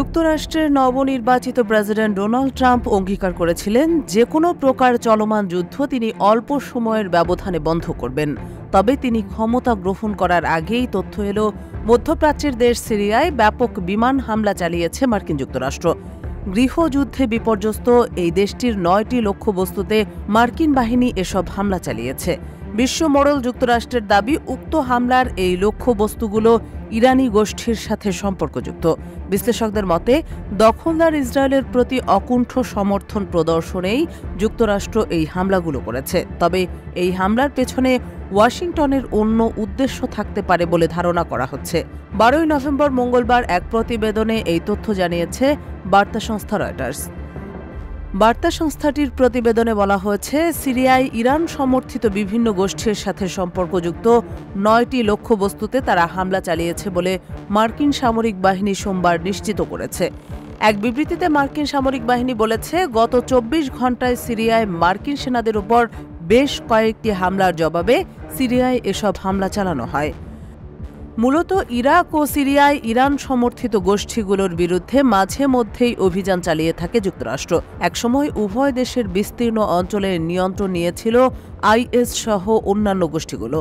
যুক্তরাষ্ট্রের নবনির্বাচিত president Donald Trump অঙ্গীকার করেছিলেন যে কোনো প্রকার চলমান যুদ্ধ তিনি অল্প সময়ের ব্যবধানে বন্ধ করবেন। তবে তিনি ক্ষমতা গ্রহণ করার আগেই তথ্য এলো মধ্যপ্রাচ্যের দেশ সিরিয়ায় ব্যাপক বিমান হামলা চালিয়েছে মার্কিন যুক্তরাষ্ট্র। গৃহযুদ্ধে বিপর্যস্ত এই দেশটির ৯টি লক্ষ্যবস্তুতে মার্কিন বাহিনী এসব হামলা চালিয়েছে। বিশ্ব মোড়ল যুক্তরাষ্ট্রের দাবি, উক্ত হামলার এই লক্ষ্যবস্তুগুলো ইরানি গোষ্ঠীর সাথে সম্পর্কযুক্ত। বিশ্লেষকদের মতে, দখলদার ইসরায়েলের প্রতি অকুণ্ঠ সমর্থন প্রদর্শনেই যুক্তরাষ্ট্র এই হামলাগুলো করেছে। তবে এই হামলার পেছনে ওয়াশিংটনের অন্য উদ্দেশ্য থাকতে পারে বলে ধারণা করা হচ্ছে। 12 নভেম্বর মঙ্গলবার এক প্রতিবেদনে এই তথ্য জানিয়েছে বার্তা সংস্থা রয়টার্স। বার্তা সংস্থাটির প্রতিবেদনে বলা হয়েছে, সিরিয়ায় ইরান সমর্থিত বিভিন্ন গোষ্ঠীর সাথে সম্পর্কযুক্ত 9টি লক্ষ্যবস্তুতে তারা হামলা চালিয়েছে বলে মার্কিন সামরিক বাহিনী সোমবার নিশ্চিত করেছে। এক বিবৃতিতে মার্কিন সামরিক বাহিনী বলেছে, গত 24 ঘণ্টায় সিরিয়ায় মার্কিন সেনাদের উপর বেশ কয়েকটি হামলার জবাবে সিরিয়ায় এসব হামলা চালানো হয়। মূলত ইরাক ও সিরিয়ায় ইরান সমর্থিত গোষ্ঠীগুলোর বিরুদ্ধে মাঝে মধ্যেই অভিযান চালিয়ে থাকে যুক্তরাষ্ট্র। একসময় উভয় দেশের বিস্তীর্ণ অঞ্চলের নিয়ন্ত্রণ নিয়েছিল আইএস সহ অন্যান্য গোষ্ঠীগুলো।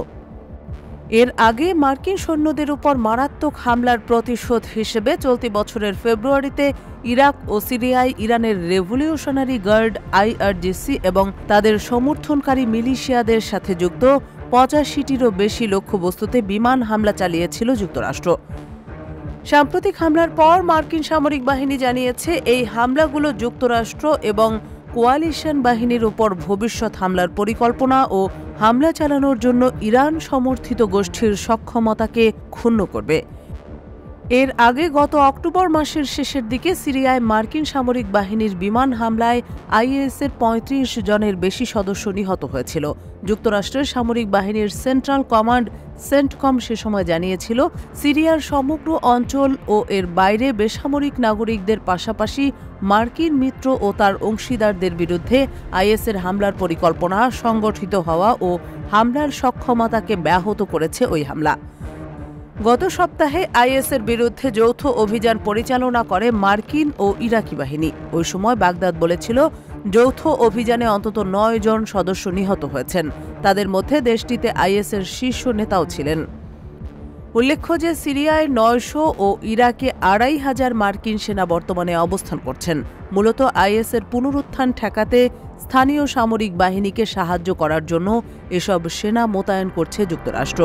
এর আগে মার্কিন সৈন্যদের উপর মারাত্মক হামলার প্রতিশোধ হিসেবে চলতি বছরের ফেব্রুয়ারিতে ইরাক ও সিরিয়ায় ইরানের রেভলিউশনারি গার্ড আইআরজিসি এবং তাদের সমর্থনকারী মিলিশিয়াদের সাথে যুক্ত 85টিরও বেশি লক্ষ্যবস্তুতে বিমান হামলা চালিয়েছিল যুক্তরাষ্ট্র। সাম্প্রতিক হামলার পর মার্কিন সামরিক বাহিনী জানিয়েছে, এই হামলাগুলো যুক্তরাষ্ট্র এবং কোয়ালিশন বাহিনীর উপর ভবিষ্যৎ হামলার পরিকল্পনা ও হামলা চালানোর জন্য ইরান সমর্থিত গোষ্ঠীর সক্ষমতাকে ক্ষুণ্ণ করবে। এর আগে গত অক্টোবর মাসের শেষের দিকে সিরিয়ায় মার্কিন সামরিক বাহিনীর বিমান হামলায় আইএসের 35 জনের বেশি সদস্য নিহত হয়েছিল। যুক্তরাষ্ট্রের সামরিক বাহিনীর সেন্ট্রাল কমান্ড সেন্টকম সে সময় জানিয়েছিল, সিরিয়ার সমগ্র অঞ্চল ও এর বাইরে বেসামরিক নাগরিকদের পাশাপাশি মার্কিন মিত্র ও তার অংশীদারদের বিরুদ্ধে আইএসের হামলার পরিকল্পনা, সংগঠিত হওয়া ও হামলার সক্ষমতাকে ব্যাহত করেছে ওই হামলা। গত সপ্তাহে আইএসের বিরুদ্ধে যৌথ অভিযান পরিচালনা করে মার্কিন ও ইরাকি বাহিনী। ওই সময় বাগদাদ বলেছিল, যৌথ অভিযানে অন্তত 9 জন সদস্য নিহত হয়েছেন। তাদের মধ্যে দেশটিতে আইএসের শীর্ষ নেতাও ছিলেন। উল্লেখ্য যে সিরিয়ায় 900 ও ইরাকে 2500 মার্কিন সেনা বর্তমানে অবস্থান করছেন। মূলত আইএসের পুনরুত্থান ঠেকাতে স্থানীয় সামরিক বাহিনীকে সাহায্য করার জন্য এসব সেনা মোতায়েন করছে যুক্তরাষ্ট্র।